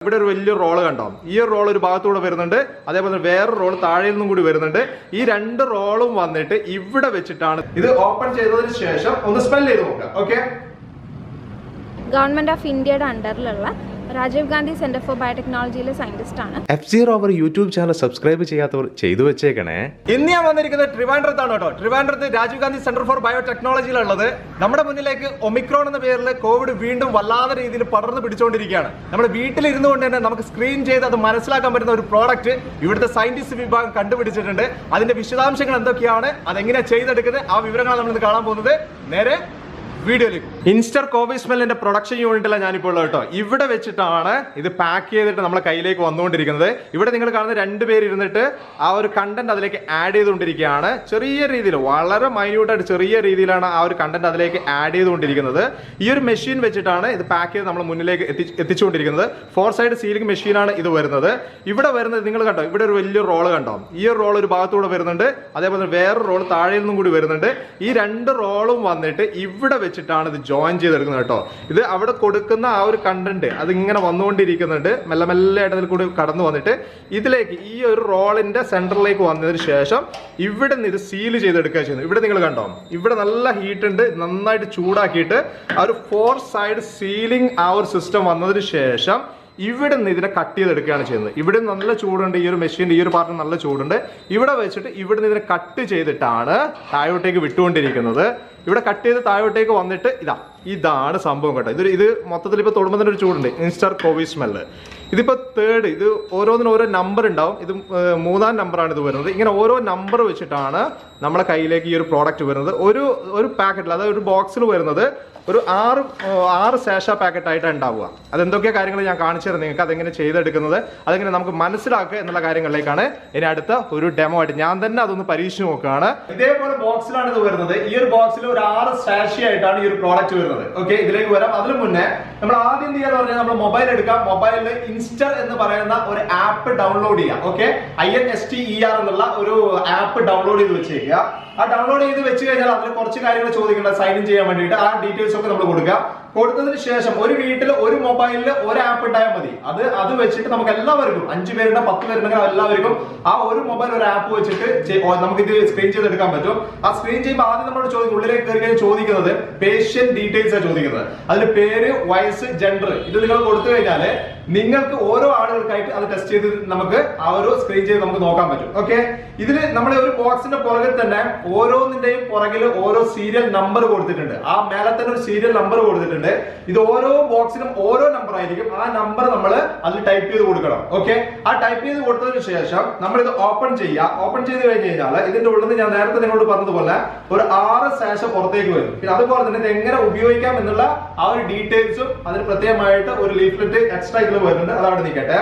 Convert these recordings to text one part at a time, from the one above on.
ഇവിടെ ഒരു വലിയ റോള് കണ്ടോ? ഈ റോൾ ഒരു ഭാഗത്തൂടെ വരുന്നുണ്ട്, അതേപോലെ വേറെ റോൾ താഴെ നിന്നും കൂടി വരുന്നുണ്ട്. ഈ രണ്ട് റോളും വന്നിട്ട് ഇവിടെ വെച്ചിട്ടാണ് ഇത് ഓപ്പൺ ചെയ്തതിന് ശേഷം ഒന്ന് സ്മെൽ ചെയ്ത് നോക്കുക. ഓക്കെ, ഗവൺമെന്റ് ഓഫ് ഇന്ത്യയുടെ അണ്ടറിലുള്ള രാജീവ് ഗാന്ധി സെന്റർ ഫോർ ബയോടെക്നോളജിയിലെ സയന്റിസ്റ്റ് ആണ്. ROVER യൂട്യൂബ് ചാനൽ സബ്സ്ക്രൈബ് ചെയ്യാത്തവർ ചെയ്തു വെച്ചേക്കണേ. ഇന്ന് ഞാൻ വന്നിരിക്കുന്നത് ട്രിവാൻഡ്രത്താണ് കേട്ടോ. ട്രിവാൻഡ്രത്ത് രാജീവ് ഗാന്ധി സെന്റർ ഫോർ ബയോടെക്നോളജിയിലുള്ളത്. നമ്മുടെ മുന്നിലേക്ക് ഒമിക്രോൺ എന്ന പേരിൽ കോവിഡ് വീണ്ടും വല്ലാത്ത രീതിയിൽ പടർന്നു പിടിച്ചുകൊണ്ടിരിക്കുകയാണ്. നമ്മുടെ വീട്ടിലിരുന്നു കൊണ്ട് തന്നെ നമുക്ക് സ്ക്രീൻ ചെയ്ത് അത് മനസ്സിലാക്കാൻ പറ്റുന്ന ഒരു പ്രോഡക്റ്റ് ഇവിടുത്തെ സയന്റിസ്റ്റ് വിഭാഗം കണ്ടുപിടിച്ചിട്ടുണ്ട്. അതിന്റെ വിശദാംശങ്ങൾ എന്തൊക്കെയാണ്, അതെങ്ങനെയാണ് ചെയ്തെടുക്കുന്നത്, ആ വിവരങ്ങളാണ് നമ്മൾ ഇന്ന് കാണാൻ പോകുന്നത്. നേരെ വീഡിയോയിലേക്ക്. ഇൻസ്റ്റർ കോവിസ്മെല്ലിന്റെ പ്രൊഡക്ഷൻ യൂണിറ്റിലാണ് ഞാനിപ്പോൾ ഉള്ളത് കേട്ടോ. ഇവിടെ വെച്ചിട്ടാണ് ഇത് പാക്ക് ചെയ്തിട്ട് നമ്മളെ കയ്യിലേക്ക് വന്നുകൊണ്ടിരിക്കുന്നത്. ഇവിടെ നിങ്ങൾ കാണുന്ന രണ്ടുപേര് ഇരുന്നിട്ട് ആ ഒരു കണ്ടന്റ് അതിലേക്ക് ആഡ് ചെയ്തുകൊണ്ടിരിക്കുകയാണ്. ചെറിയ രീതിയിൽ, വളരെ മൈന്യൂട്ടായിട്ട് ചെറിയ രീതിയിലാണ് ആ ഒരു കണ്ടന്റ് അതിലേക്ക് ആഡ് ചെയ്തുകൊണ്ടിരിക്കുന്നത്. ഈ ഒരു മെഷീൻ വെച്ചിട്ടാണ് ഇത് പാക്ക് ചെയ്ത് നമ്മൾ മുന്നിലേക്ക് എത്തിച്ചുകൊണ്ടിരിക്കുന്നത്. 4 സൈഡ് സീലിംഗ് മെഷീനാണ് ഇത് വരുന്നത്. ഇവിടെ വരുന്നത് നിങ്ങൾ കണ്ടോ, ഇവിടെ ഒരു വലിയ റോള് കണ്ടോ? ഈ ഒരു റോൾ ഒരു ഭാഗത്തൂടെ വരുന്നുണ്ട്, അതേപോലെ വേറെ റോൾ താഴെ നിന്നും കൂടി വരുന്നുണ്ട്. ഈ രണ്ട് റോളും വന്നിട്ട് ഇവിടെ ാണ് ഇത് ജോയിൻ ചെയ്തെടുക്കുന്നത് കേട്ടോ. ഇത് അവിടെ കൊടുക്കുന്ന ആ ഒരു കണ്ടന്റ് അത് ഇങ്ങനെ വന്നുകൊണ്ടിരിക്കുന്നുണ്ട്. മെല്ലെ മെല്ലെ ആയിട്ട് അതിൽ കൂടി കടന്നു വന്നിട്ട് ഇതിലേക്ക് ഈ ഒരു റോളിന്റെ സെന്ററിലേക്ക് വന്നതിന് ശേഷം ഇവിടെ നിന്ന് ഇത് സീൽ ചെയ്തെടുക്കുക ചെയ്യുന്നു. ഇവിടെ നിങ്ങൾ കണ്ടോ, ഇവിടെ നല്ല ഹീറ്റ് ഉണ്ട്, നന്നായിട്ട് ചൂടാക്കിയിട്ട് ആ ഒരു 4 സൈഡ് സീലിംഗ് ആ ഒരു സിസ്റ്റം വന്നതിന് ശേഷം ഇവിടെ നിന്ന് ഇതിനെ കട്ട് ചെയ്തെടുക്കുകയാണ് ചെയ്യുന്നത്. ഇവിടെ നല്ല ചൂടുണ്ട്, ഈ ഒരു മെഷീൻ്റെ ഈ ഒരു പാർട്ടിന് നല്ല ചൂടുണ്ട്. ഇവിടെ വെച്ചിട്ട് ഇവിടെ നിന്ന് ഇതിനെ കട്ട് ചെയ്തിട്ടാണ് താഴോട്ടേക്ക് വിട്ടുകൊണ്ടിരിക്കുന്നത്. ഇവിടെ കട്ട് ചെയ്ത് താഴോട്ടേക്ക് വന്നിട്ട് ഇതാണ് സംഭവം കേട്ടോ. ഇത് മൊത്തത്തിൽ ഇപ്പോൾ തൊടുമ്പോൾ തന്നെ ഒരു ചൂടുണ്ട്. ഇൻസ്റ്റർ കോവിസ്മെല്ല് ഇതിപ്പോൾ 3rd, ഇത് ഓരോന്നിനും ഓരോ നമ്പർ ഉണ്ടാവും. ഇത് 3ാം നമ്പറാണ് ഇത് വരുന്നത്. ഇങ്ങനെ ഓരോ നമ്പർ വെച്ചിട്ടാണ് നമ്മളെ കയ്യിലേക്ക് ഈ ഒരു പ്രോഡക്റ്റ് വരുന്നത്. ഒരു പാക്കറ്റിൽ, അതായത് ഒരു ബോക്സിൽ വരുന്നത് ഒരു 6 സാഷ പാക്കറ്റ് ആയിട്ടാണ് ഉണ്ടാവുക. അതെന്തൊക്കെയാണ് കാര്യങ്ങൾ ഞാൻ കാണിച്ചു തരാം നിങ്ങൾക്ക്. അതെങ്ങനെ ചെയ്തെടുക്കുന്നത്, അതെങ്ങനെ നമുക്ക് മനസ്സിലാക്കുക എന്നുള്ള കാര്യങ്ങളിലേക്കാണ് ഇനി അടുത്ത ഒരു ഡെമോ ആയിട്ട് ഞാൻ തന്നെ അതൊന്ന് പരീക്ഷിച്ച് നോക്കുകയാണ്. ഇതേപോലെ ബോക്സിലാണ് ഇത് വരുന്നത്. ഈ ഒരു ബോക്സിൽ ഒരു 6 സാഷി ആയിട്ടാണ് ഈ ഒരു പ്രോഡക്റ്റ് വരുന്നത്. ഓക്കെ, ഇതിലേക്ക് വരാം. അതിന് മുന്നേ നമ്മൾ ആദ്യം ചെയ്യാന്ന് പറഞ്ഞാൽ നമ്മൾ മൊബൈൽ എടുക്കാം. മൊബൈലിൽ ഇൻസ്റ്റർ എന്ന് പറയുന്ന ഒരു ആപ്പ് ഡൗൺലോഡ് ചെയ്യാം. ഓക്കെ, INSTER എന്നുള്ള ഒരു ആപ്പ് ഡൗൺലോഡ് ചെയ്ത് വെച്ചേക്കുക. ആ ഡൗൺലോഡ് ചെയ്ത് വെച്ച് കഴിഞ്ഞാൽ അതിൽ കുറച്ച് കാര്യങ്ങൾ ചോദിക്കേണ്ട സൈൻ ഇൻ ചെയ്യാൻ വേണ്ടിയിട്ട്. ആ ഡീറ്റെയിൽസ് ഒക്കെ നമ്മൾ കൊടുക്കുക. കൊടുത്തതിന് ശേഷം ഒരു വീട്ടിൽ ഒരു മൊബൈലിൽ ഒരു ആപ്പ് ഉണ്ടായാൽ മതി. അത് വെച്ചിട്ട് നമുക്ക് എല്ലാവർക്കും 5 പേരുടെ 10 പേരുണ്ടെങ്കിൽ എല്ലാവർക്കും ആ ഒരു മൊബൈൽ ഒരു ആപ്പ് വെച്ചിട്ട് നമുക്ക് ഇത് സ്ക്രീൻ ചെയ്തെടുക്കാൻ പറ്റും. ആ സ്ക്രീൻ ചെയ്യുമ്പോൾ ആദ്യം നമ്മൾ ചോദിക്കും, ഉള്ളിലേക്ക് കയറി ചോദിക്കുന്നത് പേഷ്യന്റ് ഡീറ്റെയിൽസ് ആണ് ചോദിക്കുന്നത്. അതിന് പേര്, വയസ്സ്, ജെൻഡർ ഇത് നിങ്ങൾ കൊടുത്തു കഴിഞ്ഞാൽ നിങ്ങൾക്ക് ഓരോ ആളുകൾക്കായിട്ട് അത് ടെസ്റ്റ് ചെയ്ത് നമുക്ക് ആ ഒരു സ്ക്രീൻ ചെയ്ത് നമുക്ക് നോക്കാൻ പറ്റും. ഓക്കെ, ഇതിൽ നമ്മുടെ ഒരു ബോക്സിന്റെ പുറകിൽ തന്നെ ഓരോന്നിന്റെയും പുറകിൽ ഓരോ സീരിയൽ നമ്പർ കൊടുത്തിട്ടുണ്ട്. ആ മേലെ തന്നെ ഒരു സീരിയൽ നമ്പർ കൊടുത്തിട്ടുണ്ട്. ഇത് ഓരോ ബോക്സിനും ഓരോ നമ്പർ ആയിരിക്കും. ആ നമ്പർ നമ്മൾ അതിൽ ടൈപ്പ് ചെയ്ത് കൊടുക്കണം. ഓക്കെ, ആ ടൈപ്പ് ചെയ്ത് കൊടുത്തതിന് ശേഷം നമ്മൾ ഇത് ഓപ്പൺ ചെയ്യുക. ഓപ്പൺ ചെയ്ത് കഴിഞ്ഞ് കഴിഞ്ഞാൽ ഇതിന്റെ ഉള്ളിൽ നിന്ന് ഞാൻ നേരത്തെ നിങ്ങളോട് പറഞ്ഞതുപോലെ ഒരു 6 സാഷ പുറത്തേക്ക് വരും. പിന്നെ അതുപോലെ തന്നെ ഇത് എങ്ങനെ ഉപയോഗിക്കാം എന്നുള്ള ആ ഒരു ഡീറ്റെയിൽസും അതിന് പ്രത്യേകമായിട്ട് ഒരു ലീഫ്ലെറ്റ് എക്സ്ട്രാ ഇതിൽ വരുന്നുണ്ട്. അതവിടെ നിൽക്കട്ടെ.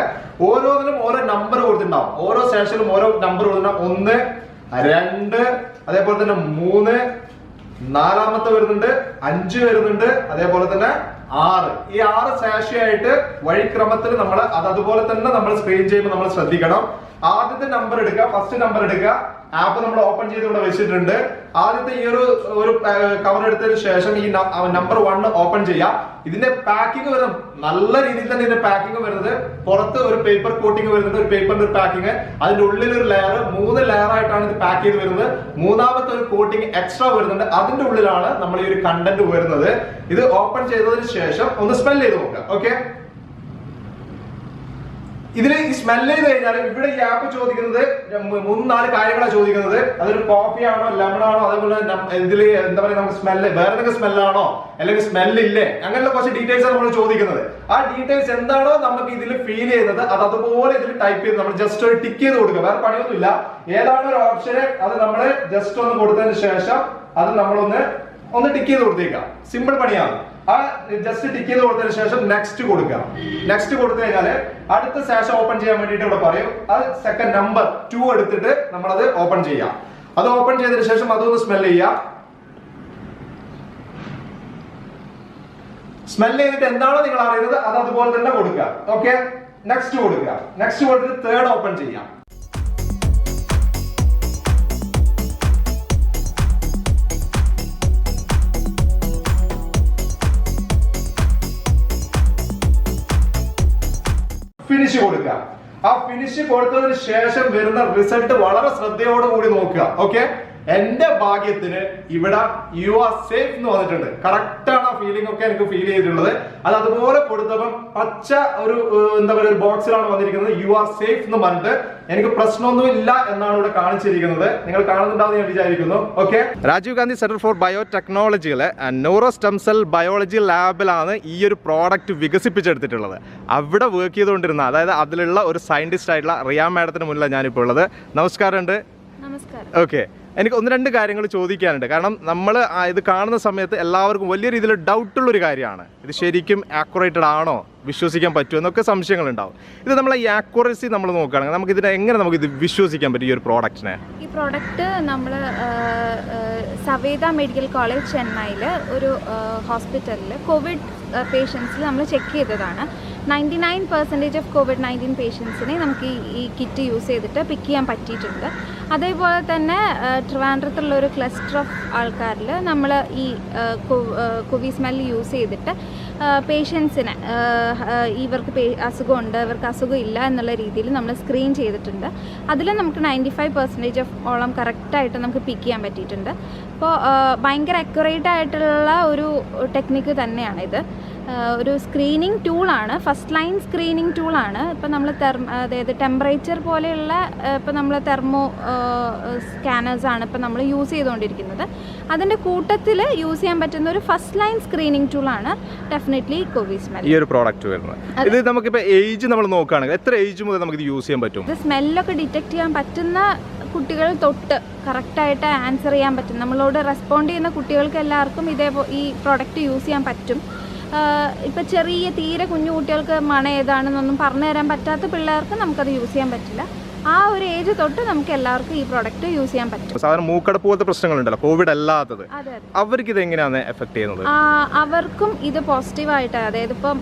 ഓരോന്നിനും ഓരോ നമ്പർ കൊടുത്തിട്ടുണ്ടാവും. ഓരോ സ്റ്റേഷനിലും ഓരോ നമ്പർ കൊടുത്തിട്ടുണ്ടാവും. 1, 2, അതേപോലെ തന്നെ 3, 4ാമത്തെ വരുന്നുണ്ട്, 5 വരുന്നുണ്ട്, അതേപോലെ തന്നെ 6. ഈ 6 സാഷിയായിട്ട് വഴിക്രമത്തിൽ നമ്മൾ അതുപോലെ തന്നെ നമ്മൾ സ്ക്രീൻ ചെയ്യുമ്പോൾ നമ്മൾ ശ്രദ്ധിക്കണം. ആദ്യത്തെ നമ്പർ എടുക്കുക, ഫസ്റ്റ് നമ്പർ എടുക്കുക. ആപ്പ് നമ്മൾ ഓപ്പൺ ചെയ്ത് ഇവിടെ വെച്ചിട്ടുണ്ട്. ആദ്യത്തെ ഈ ഒരു കവർ എടുത്തതിന് ശേഷം ഈ നമ്പർ 1 ഓപ്പൺ ചെയ്യാം. ഇതിന്റെ പാക്കിംഗ് വരുന്നത് നല്ല രീതിയിൽ തന്നെ ഇതിന്റെ പാക്കിംഗ് വരുന്നത്. പുറത്ത് ഒരു പേപ്പർ കോട്ടിംഗ് വരുന്നുണ്ട്, ഒരു പേപ്പറിന്റെ ഒരു പാക്കിംഗ്. അതിന്റെ ഉള്ളിൽ ഒരു ലെയർ, 3 ലെയർ ആയിട്ടാണ് ഇത് പാക്ക് ചെയ്ത് വരുന്നത്. 3ാമത്തെ ഒരു കോട്ടിംഗ് എക്സ്ട്രാ വരുന്നുണ്ട്. അതിന്റെ ഉള്ളിലാണ് നമ്മൾ ഈ ഒരു കണ്ടന്റ് വരുന്നത്. ഇത് ഓപ്പൺ ചെയ്തതിന് ശേഷം ഒന്ന് സ്മെൽ ചെയ്ത് നോക്കുക. ഓക്കെ, ഇതിൽ ഈ സ്മെല് ചെയ്ത് കഴിഞ്ഞാൽ ഇവിടെ ഈ ആപ്പ് ചോദിക്കുന്നത് 3-4 കാര്യങ്ങളാണ് ചോദിക്കുന്നത്. അതൊരു കോഫി ആണോ, ലെമൺ ആണോ, അതേപോലെ ഇതിൽ എന്താ പറയുക, നമുക്ക് സ്മെല്ല് വേറെ എന്തെങ്കിലും സ്മെല്ലാണോ, അല്ലെങ്കിൽ സ്മെല്ലില്ലേ, അങ്ങനെയുള്ള കുറച്ച് ഡീറ്റെയിൽസ് ആണ് നമ്മൾ ചോദിക്കുന്നത്. ആ ഡീറ്റെയിൽസ് എന്താണോ നമുക്ക് ഇതിൽ ഫീൽ ചെയ്യുന്നത് അത് അതുപോലെ ഇതിൽ ടൈപ്പ് ചെയ്ത് നമ്മൾ ജസ്റ്റ് ഒരു ടിക്ക് ചെയ്ത് കൊടുക്കുക. വേറെ പണിയൊന്നുമില്ല. ഏതാണ് ഒരു ഓപ്ഷന് അത് നമ്മൾ ജസ്റ്റ് ഒന്ന് കൊടുത്തതിന് ശേഷം അത് നമ്മളൊന്ന് ടിക്ക് ചെയ്ത് കൊടുത്തേക്കാം. സിമ്പിൾ പണിയാണ്. ആ ജസ്റ്റ് ടിക്ക് ചെയ്ത് കൊടുത്തതിന് ശേഷം നെക്സ്റ്റ് കൊടുക്കുക. നെക്സ്റ്റ് കൊടുത്തു കഴിഞ്ഞാൽ അടുത്ത സാഷ ഓപ്പൺ ചെയ്യാൻ വേണ്ടിയിട്ട് ഇവിടെ പറയും. അത് സെക്കൻഡ് നമ്പർ 2 എടുത്തിട്ട് നമ്മളത് ഓപ്പൺ ചെയ്യാം. അത് ഓപ്പൺ ചെയ്തതിന് ശേഷം അതൊന്ന് സ്മെൽ ചെയ്യാം. സ്മെൽ ചെയ്തിട്ട് എന്താണോ നിങ്ങൾ അറിയുന്നത് അത് അതുപോലെ തന്നെ കൊടുക്കുക. ഓക്കെ, നെക്സ്റ്റ് കൊടുക്കുക. നെക്സ്റ്റ് കൊടുത്തിട്ട് 3rd ഓപ്പൺ ചെയ്യാം. ഫിനിഷ് കൊടുക്കുക. ആ ഫിനിഷ് കൊടുത്തതിന് ശേഷം വരുന്ന റിസൾട്ട് വളരെ ശ്രദ്ധയോടുകൂടി നോക്കുക. ഓക്കെ, എന്റെ ഭാഗ്യത്തിന് ഇവിടെ യു ആർ സേഫ് എന്ന് വന്നിട്ടുണ്ട്. കറക്റ്റ് ആണ് ആ ഫീലിംഗ് ഒക്കെ എനിക്ക് ഫീൽ ചെയ്തിട്ടുള്ളത്. അത് അതുപോലെ കൊടുത്തപ്പം പച്ച ഒരു എന്താ പറയുക ഒരു ബോക്സിലാണ് വന്നിരിക്കുന്നത്. യു ആർ സേഫ് എന്ന് പറഞ്ഞിട്ട് എനിക്ക് പ്രശ്നമൊന്നും ഇല്ല എന്നാണ് ഇവിടെ കാണിച്ചിരിക്കുന്നത്. നിങ്ങൾ കാണുന്നുണ്ടാവും ഞാൻ വിചാരിക്കുന്നു. Okay, Rajiv Gandhi centre for ബയോടെക്നോളജിയിലെ ന്യൂറോ സ്റ്റെം സെൽ ബയോളജി ലാബിലാണ് ഈ ഒരു പ്രോഡക്റ്റ് വികസിപ്പിച്ചെടുത്തിട്ടുള്ളത്. അവിടെ വർക്ക് ചെയ്തുകൊണ്ടിരുന്ന, അതായത് അതിലുള്ള ഒരു സയന്റിസ്റ്റ് ആയിട്ടുള്ള റിയ മാഡത്തിന് മുന്നിലാണ് ഞാനിപ്പോൾ ഉള്ളത്. നമസ്കാരമുണ്ട്. നമസ്കാരം. ഓക്കെ, എനിക്ക് ഒന്ന് രണ്ട് കാര്യങ്ങൾ ചോദിക്കാനുണ്ട്. കാരണം നമ്മൾ ഇത് കാണുന്ന സമയത്ത് എല്ലാവർക്കും വലിയ രീതിയിൽ ഡൗട്ടുള്ളൊരു കാര്യമാണ്, ഇത് ശരിക്കും ആക്യുറേറ്റഡ് ആണോ, വിശ്വസിക്കാൻ പറ്റുമോ എന്നൊക്കെ സംശയങ്ങളുണ്ടാവും. ഇത് നമ്മളെ ഈ ആക്യുറസി നമ്മൾ നോക്കുകയാണെങ്കിൽ നമുക്ക് ഇതിനെ എങ്ങനെ നമുക്ക് ഇത് വിശ്വസിക്കാൻ പറ്റും ഈ ഒരു പ്രോഡക്റ്റിനെ? ഈ പ്രോഡക്റ്റ് നമ്മൾ സവേദ മെഡിക്കൽ കോളേജ് ചെന്നൈയിൽ ഒരു ഹോസ്പിറ്റലിൽ കോവിഡ് പേഷ്യൻസിൽ നമ്മൾ ചെക്ക് ചെയ്തതാണ്. 99% ഓഫ് COVID-19 പേഷ്യൻസിനെ നമുക്ക് ഈ കിറ്റ് യൂസ് ചെയ്തിട്ട് പിക്ക് ചെയ്യാൻ പറ്റിയിട്ടുണ്ട്. അതേപോലെ തന്നെ ട്രിവാൻഡ്രത്തുള്ള ഒരു ക്ലസ്റ്റർ ഓഫ് ആൾക്കാരിൽ നമ്മൾ ഈ കോവിസ്മെൽ യൂസ് ചെയ്തിട്ട് പേഷ്യൻസിനെ ഇവർക്ക് അസുഖമുണ്ട്, ഇവർക്ക് അസുഖം ഇല്ല എന്നുള്ള രീതിയിൽ നമ്മൾ സ്ക്രീൻ ചെയ്തിട്ടുണ്ട്. അതിൽ നമുക്ക് 95% ഓഫ് ഓളം കറക്റ്റായിട്ട് നമുക്ക് പിക്ക് ചെയ്യാൻ പറ്റിയിട്ടുണ്ട്. അപ്പോൾ ഭയങ്കര അക്യുറേറ്റ് ആയിട്ടുള്ള ഒരു ടെക്നിക്ക് തന്നെയാണിത്. ഒരു സ്ക്രീനിങ് ടൂളാണ്, ഫസ്റ്റ് ലൈൻ സ്ക്രീനിങ് ടൂളാണ്. ഇപ്പം നമ്മൾ അതായത് ടെമ്പറേച്ചർ പോലെയുള്ള ഇപ്പം നമ്മൾ തെർമോ സ്കാനേഴ്സാണ് ഇപ്പം നമ്മൾ യൂസ് ചെയ്തുകൊണ്ടിരിക്കുന്നത്. അതിൻ്റെ കൂട്ടത്തിൽ യൂസ് ചെയ്യാൻ പറ്റുന്ന ഒരു ഫസ്റ്റ് ലൈൻ സ്ക്രീനിങ് ടൂളാണ് ഡെഫിനറ്റ്ലി കോവിസ്മെൽ ഈ ഒരു പ്രോഡക്റ്റ് വരുന്നത്. ഇത് നമുക്കിപ്പോൾ ഏജ് നമ്മൾ നോക്കുകയാണെങ്കിൽ എത്ര ഏജ് മുതൽ നമുക്ക് ഇത് യൂസ് ചെയ്യാൻ പറ്റും? ഇത് സ്മെല്ലൊക്കെ ഡിറ്റക്ട് ചെയ്യാൻ പറ്റുന്ന കുട്ടികൾ തൊട്ട് കറക്റ്റായിട്ട് ആൻസർ ചെയ്യാൻ പറ്റും. നമ്മളോട് റെസ്പോണ്ട് ചെയ്യുന്ന കുട്ടികൾക്ക് എല്ലാവർക്കും ഈ പ്രോഡക്റ്റ് യൂസ് ചെയ്യാൻ പറ്റും. ഇപ്പം ചെറിയ തീരെ കുഞ്ഞു കുട്ടികൾക്ക് മണം ഏതാണെന്നൊന്നും പറഞ്ഞു തരാൻ പറ്റാത്ത പിള്ളേർക്ക് നമുക്കത് യൂസ് ചെയ്യാൻ പറ്റില്ല. ആ ഒരു ഏജ് തൊട്ട് നമുക്ക് എല്ലാവർക്കും ഈ പ്രോഡക്റ്റ് യൂസ് ചെയ്യാൻ പറ്റും. സാധാരണ മൂക്കടപ്പ് പോലത്തെ പ്രശ്നങ്ങളുണ്ടല്ലോ, കോവിഡ് അല്ലാത്തത്, അവർക്ക് ഇത് എങ്ങനെയാണ് എഫക്ട് ചെയ്യുന്നത്? അവർക്കും ഇത് പോസിറ്റീവായിട്ട്, അതായത് ഇപ്പം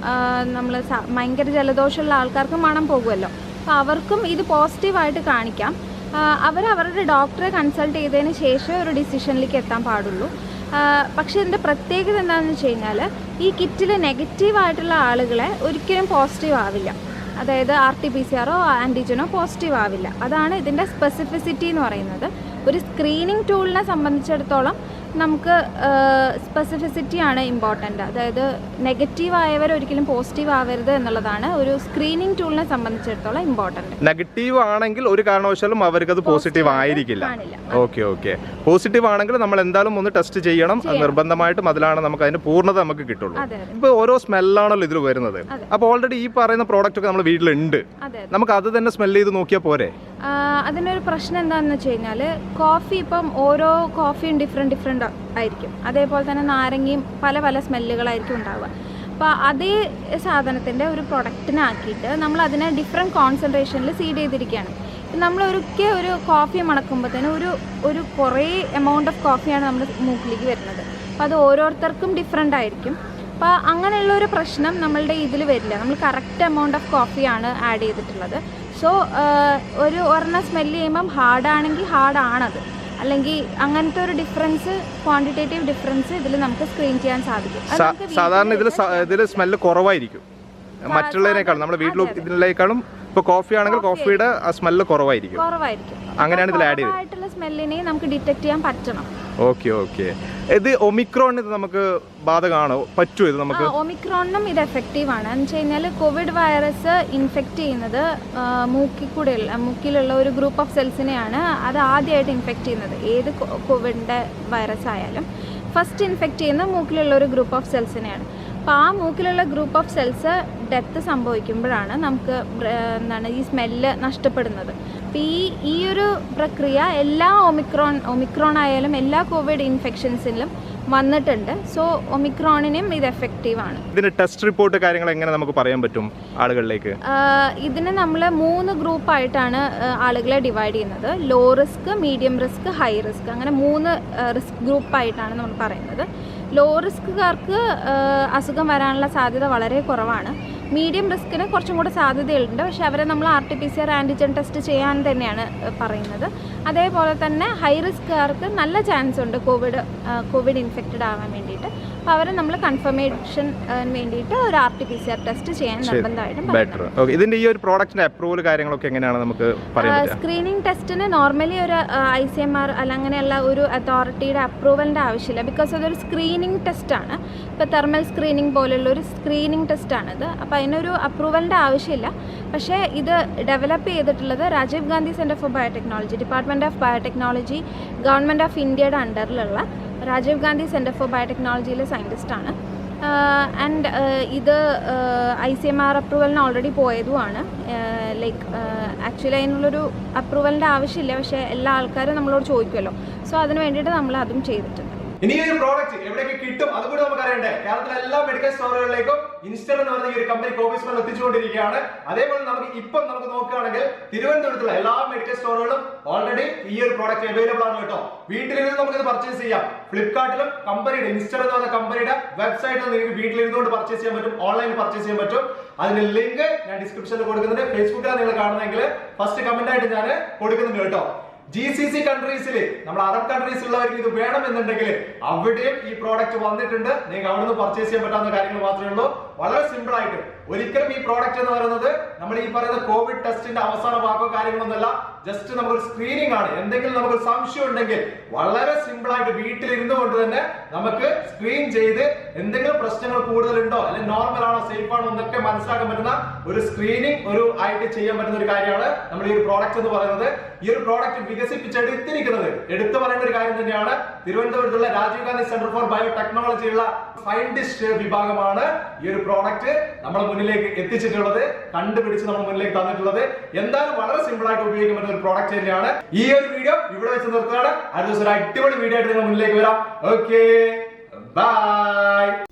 നമ്മൾ ഭയങ്കര ജലദോഷമുള്ള ആൾക്കാർക്ക് മണം പോകുമല്ലോ, അപ്പോൾ അവർക്കും ഇത് പോസിറ്റീവായിട്ട് കാണിക്കാം. അവരവരുടെ ഡോക്ടറെ കൺസൾട്ട് ചെയ്തതിന് ശേഷം ഒരു ഡിസിഷനിലേക്ക് എത്താൻ പാടുള്ളൂ. പക്ഷേ ഇതിൻ്റെ പ്രത്യേകത എന്താണെന്ന് വെച്ച് കഴിഞ്ഞാൽ ഈ കിറ്റിൽ നെഗറ്റീവായിട്ടുള്ള ആളുകളെ ഒരിക്കലും പോസിറ്റീവ് ആവില്ല. അതായത് RT-PCR ആൻറ്റിജനോ പോസിറ്റീവ് ആവില്ല. അതാണ് ഇതിൻ്റെ സ്പെസിഫിസിറ്റി എന്ന് പറയുന്നത്. ഒരു സ്ക്രീനിങ് ടൂളിനെ സംബന്ധിച്ചിടത്തോളം നമുക്ക് സ്പെസിഫിസിറ്റിയാണ് ഇമ്പോർട്ടൻ്റ്. അതായത് നെഗറ്റീവ് ആയവർ ഒരിക്കലും പോസിറ്റീവ് ആവരുത് എന്നുള്ളതാണ് ഒരു സ്ക്രീനിങ് ടൂളിനെ സംബന്ധിച്ചിടത്തോളം ഇമ്പോർട്ടൻ്റ്. നെഗറ്റീവ് ആണെങ്കിൽ ഒരു കാരണവശാലും അവർക്കത് പോസിറ്റീവ് ആയിരിക്കില്ല. ഓക്കെ, പോസിറ്റീവ് ആണെങ്കിൽ നമ്മൾ എന്തായാലും ഒന്ന് ടെസ്റ്റ് ചെയ്യണം നിർബന്ധമായിട്ടും. അതിലാണ് നമുക്ക് അതിന്റെ പൂർണ്ണത നമുക്ക് കിട്ടുള്ളൂ. ഇപ്പൊ ഓരോ സ്മെല്ലാണല്ലോ ഇതിൽ വരുന്നത്. അപ്പോൾ ഓൾറെഡി ഈ പറയുന്ന പ്രോഡക്റ്റ് ഒക്കെ നമ്മുടെ വീട്ടിലുണ്ട്, നമുക്ക് അത് തന്നെ സ്മെൽ ചെയ്ത് നോക്കിയാൽ പോരെ? അതിനൊരു പ്രശ്നം എന്താണെന്ന് വെച്ച് കഴിഞ്ഞാൽ കോഫി, ഇപ്പം ഓരോ കോഫിയും ഡിഫറെൻറ്റ് ആയിരിക്കും. അതേപോലെ തന്നെ നാരങ്ങയും പല പല സ്മെല്ലുകളായിരിക്കും ഉണ്ടാവുക. അപ്പോൾ അതേ സാധനത്തിൻ്റെ ഒരു പ്രൊഡക്റ്റിനാക്കിയിട്ട് നമ്മൾ അതിനെ ഡിഫറെൻറ്റ് കോൺസെൻട്രേഷനിൽ സീഡ് ചെയ്തിരിക്കുകയാണ്. നമ്മൾ ഒരു കോഫി മണക്കുമ്പോഴത്തേനും ഒരു കുറേ എമൗണ്ട് ഓഫ് കോഫിയാണ് നമ്മുടെ മൂക്കിലേക്ക് വരുന്നത്. അപ്പോൾ അത് ഓരോരുത്തർക്കും ഡിഫറെൻ്റ് ആയിരിക്കും. അപ്പോൾ അങ്ങനെയുള്ളൊരു പ്രശ്നം നമ്മളുടെ ഇതിൽ വരില്ല. നമ്മൾ കറക്റ്റ് എമൗണ്ട് ഓഫ് കോഫിയാണ് ആഡ് ചെയ്തിട്ടുള്ളത്. സോ ഒരെണ്ണം സ്മെല്ല് ചെയ്യുമ്പം ഹാർഡാണെങ്കിൽ ഹാർഡാണത്, അല്ലെങ്കിൽ അങ്ങനത്തെ ഒരു ഡിഫറൻസ്, ക്വാണ്ടിറ്റേറ്റീവ് ഡിഫറൻസ് ഇതിൽ നമുക്ക് സ്ക്രീൻ ചെയ്യാൻ സാധിക്കും. സാധാരണ ഇതിൽ സ്മെല്ല് കുറവായിരിക്കും മറ്റുള്ളതിനേക്കാളും, നമ്മുടെ വീട്ടിലേക്കാളും. ഇപ്പോൾ കോഫി ആണെങ്കിൽ കോഫിയുടെ സ്മെല്ല് കുറവായിരിക്കും. അങ്ങനെയാണ് ഇതിൽ ആഡ് ചെയ്തിട്ടുള്ള സ്മെല്ലിനെ നമുക്ക് ഡിറ്റക്ട് ചെയ്യാൻ പറ്റണം. ഓക്കെ. ഇത് ഒമിക്രോൺ ഇത് നമുക്ക് ബാധകമാണോ, പറ്റുമോ ഇത് നമുക്ക്? ഒമിക്രോണിനും ഇത് എഫക്റ്റീവ് ആണ്. എന്ന് വെച്ച് കഴിഞ്ഞാൽ കോവിഡ് വൈറസ് ഇൻഫെക്റ്റ് ചെയ്യുന്നത് മൂക്കിലുള്ള ഒരു ഗ്രൂപ്പ് ഓഫ് സെൽസിനെയാണ് അത് ആദ്യമായിട്ട് ഇൻഫെക്റ്റ് ചെയ്യുന്നത്. ഏത് കോവിഡിൻ്റെ വൈറസ് ആയാലും ഫസ്റ്റ് ഇൻഫെക്റ്റ് ചെയ്യുന്ന മൂക്കിലുള്ള ഒരു ഗ്രൂപ്പ് ഓഫ് സെൽസിനെയാണ്. അപ്പോൾ ആ മൂക്കിലുള്ള ഗ്രൂപ്പ് ഓഫ് സെൽസ് ഡെത്ത് സംഭവിക്കുമ്പോഴാണ് നമുക്ക് ഈ സ്മെല്ല് നഷ്ടപ്പെടുന്നത്. അപ്പോൾ ഈ ഒരു പ്രക്രിയ എല്ലാ ഒമിക്രോൺ ആയാലും എല്ലാ കോവിഡ് ഇൻഫെക്ഷൻസിലും വന്നിട്ടുണ്ട്. സോ ഒമിക്രോണിനും ഇത് എഫക്റ്റീവാണ്. ഇതിന്റെ ടെസ്റ്റ് റിപ്പോർട്ട് കാര്യങ്ങൾ എങ്ങനെ നമുക്ക് പറയാൻ പറ്റും ആളുകളിലേക്ക്? ഇതിന് നമ്മൾ 3 ഗ്രൂപ്പായിട്ടാണ് ആളുകളെ ഡിവൈഡ് ചെയ്യുന്നത്. Low risk, medium risk, high risk, അങ്ങനെ 3 റിസ്ക് ഗ്രൂപ്പായിട്ടാണ് നമ്മൾ പറയുന്നത്. ലോ റിസ്ക്കുകാർക്ക് അസുഖം വരാനുള്ള സാധ്യത വളരെ കുറവാണ്. മീഡിയം റിസ്കിന് കുറച്ചും കൂടെ സാധ്യതയുണ്ട്, പക്ഷേ അവരെ നമ്മൾ RT-PCR ആൻറ്റിജൻ ടെസ്റ്റ് ചെയ്യാൻ തന്നെയാണ് പറയുന്നത്. അതേപോലെ തന്നെ ഹൈ റിസ്ക്കുകാർക്ക് നല്ല ചാൻസ് ഉണ്ട് കോവിഡ് ഇൻഫെക്റ്റഡ് ആവാൻ വേണ്ടിയിട്ട്. അപ്പോൾ അവരെ നമ്മൾ കൺഫർമേഷൻ വേണ്ടിയിട്ട് ഒരു RT-PCR ടെസ്റ്റ് ചെയ്യാൻ നിർബന്ധമായിട്ടും ബെറ്റർ. ഓക്കെ, ഇതിന്റെ ഈ ഒരു പ്രോഡക്റ്റിന്റെ അപ്രൂവൽ കാര്യങ്ങളൊക്കെ എങ്ങനെയാണ് നമുക്ക് പറയാൻ പറ്റുക? സ്ക്രീനിങ് ടെസ്റ്റിന് നോർമലി ഒരു ICMR അല്ല അങ്ങനെയുള്ള ഒരു അതോറിറ്റിയുടെ അപ്രൂവലിൻ്റെ ആവശ്യമില്ല. ബിക്കോസ് അതൊരു സ്ക്രീനിങ് ടെസ്റ്റാണ്. ഇപ്പോൾ തെർമൽ സ്ക്രീനിങ് പോലുള്ള ഒരു സ്ക്രീനിങ് ടെസ്റ്റാണിത്. അപ്പോൾ അതിനൊരു അപ്രൂവലിൻ്റെ ആവശ്യമില്ല. പക്ഷേ ഇത് ഡെവലപ്പ് ചെയ്തിട്ടുള്ളത് Rajiv Gandhi centre for biotechnology, department of biotechnology, government of ഇന്ത്യയുടെ അണ്ടറിലുള്ള രാജീവ് ഗാന്ധി സെൻറ്റർ ഫോർ ബയോടെക്നോളജിയിലെ സയൻറ്റിസ്റ്റാണ്. ആൻഡ് ഇത് ICMR അപ്രൂവലിന് ഓൾറെഡി പോയതുമാണ്. ലൈക്ക് ആക്ച്വലി അതിനുള്ളൊരു അപ്രൂവലിൻ്റെ ആവശ്യമില്ല. പക്ഷേ എല്ലാ ആൾക്കാരും നമ്മളോട് ചോദിക്കുമല്ലോ. സോ അതിന് വേണ്ടിയിട്ട് നമ്മൾ അതും ചെയ്തിട്ടുണ്ട്. ഇനി ഈ ഒരു പ്രോഡക്റ്റ് എവിടെയൊക്കെ കിട്ടും അതുകൂടി നമുക്ക് അറിയണ്ടേ. കേരളത്തിലെ എല്ലാ മെഡിക്കൽ സ്റ്റോറുകളിലേക്കും ഇൻസ്റ്റർ എന്ന് പറയുന്ന ഈ ഒരു കമ്പനി കോവിസ്മെൽ എത്തിച്ചുകൊണ്ടിരിക്കുകയാണ്. അതേപോലെ നമുക്ക് നോക്കുകയാണെങ്കിൽ തിരുവനന്തപുരത്തുള്ള എല്ലാ മെഡിക്കൽ സ്റ്റോറുകളും ഓൾറെഡി ഈ ഒരു പ്രോഡക്റ്റ് അവൈലബിൾ ആണ് കേട്ടോ. വീട്ടിലിരുന്ന് നമുക്ക് ഇത് പർച്ചേസ് ചെയ്യാം. ഫ്ലിപ്കാർട്ടിലും കമ്പനിയുടെ ഇൻസ്റ്റർ എന്ന് പറയുന്ന കമ്പനിയുടെ വെബ്സൈറ്റിൽ നിങ്ങൾക്ക് വീട്ടിലിരുന്നുകൊണ്ട് പർച്ചേസ് ചെയ്യാൻ പറ്റും, ഓൺലൈനിൽ പർച്ചേസ് ചെയ്യാൻ പറ്റും. അതിന്റെ ലിങ്ക് ഞാൻ ഡിസ്ക്രിപ്ഷനിൽ കൊടുക്കുന്നുണ്ട്. ഫേസ്ബുക്കിലാണ് നിങ്ങൾ കാണുന്നതെങ്കിൽ ഫസ്റ്റ് കമന്റ് ആയിട്ട് ഞാൻ കൊടുക്കുന്നുണ്ട് കേട്ടോ. GCC കൺട്രീസിൽ നമ്മൾ അറബ് കൺട്രീസിലുള്ളവർക്ക് ഇത് വേണമെന്നുണ്ടെങ്കിൽ അവിടെയും ഈ പ്രോഡക്റ്റ് വന്നിട്ടുണ്ട്. നിങ്ങൾക്ക് അവിടെ നിന്ന് പർച്ചേസ് ചെയ്യാൻ പറ്റാവുന്ന കാര്യങ്ങൾ മാത്രമേ ഉള്ളൂ. വളരെ സിമ്പിൾ ആയിട്ട്. ഒരിക്കലും ഈ പ്രോഡക്റ്റ് എന്ന് പറയുന്നത് നമ്മൾ ഈ പറയുന്ന കോവിഡ് ടെസ്റ്റിന്റെ അവസാന ഭാഗമോ കാര്യങ്ങളൊന്നുമല്ല. ജസ്റ്റ് നമുക്കൊരു സ്ക്രീനിങ് ആണ്. എന്തെങ്കിലും നമുക്ക് സംശയം ഉണ്ടെങ്കിൽ വളരെ സിമ്പിൾ ആയിട്ട് വീട്ടിലിരുന്നു കൊണ്ട് തന്നെ നമുക്ക് സ്ക്രീൻ ചെയ്ത് എന്തെങ്കിലും പ്രശ്നങ്ങൾ കൂടുതലുണ്ടോ അല്ലെങ്കിൽ നോർമൽ ആണോ സേഫ് ആണോ എന്നൊക്കെ മനസ്സിലാക്കാൻ പറ്റുന്ന ഒരു സ്ക്രീനിങ് ആയിട്ട് ചെയ്യാൻ പറ്റുന്ന ഒരു കാര്യമാണ് നമ്മൾ ഈ ഒരു പ്രോഡക്റ്റ് എന്ന് പറയുന്നത്. ഈ ഒരു പ്രോഡക്റ്റ് വികസിപ്പിച്ചെടുത്തിരിക്കുന്നത് എടുത്തു പറയേണ്ട ഒരു കാര്യം തന്നെയാണ്. തിരുവനന്തപുരത്തുള്ള രാജീവ് ഗാന്ധി സെന്റർ ഫോർ ബയോടെക്നോളജിയുള്ള സയന്റിസ്റ്റ് വിഭാഗമാണ് ഈ ഒരു പ്രോഡക്റ്റ് നമ്മുടെ മുന്നിലേക്ക് എത്തിച്ചിട്ടുള്ളത്, കണ്ടുപിടിച്ച് നമ്മുടെ മുന്നിലേക്ക് തന്നിട്ടുള്ളത്. എന്തായാലും വളരെ സിമ്പിൾ ആയിട്ട് ഉപയോഗിക്കാൻ പറ്റുന്ന ഒരു പ്രോഡക്റ്റ് തന്നെയാണ്. ഈ ഒരു വീഡിയോ ഇവിടെ വെച്ച് നിർത്തുകയാണ്. അടുത്ത ദിവസം ഒരു അടിപൊളി വീഡിയോ ആയിട്ട് നിങ്ങൾ മുന്നിലേക്ക് വരാം. Okay, by.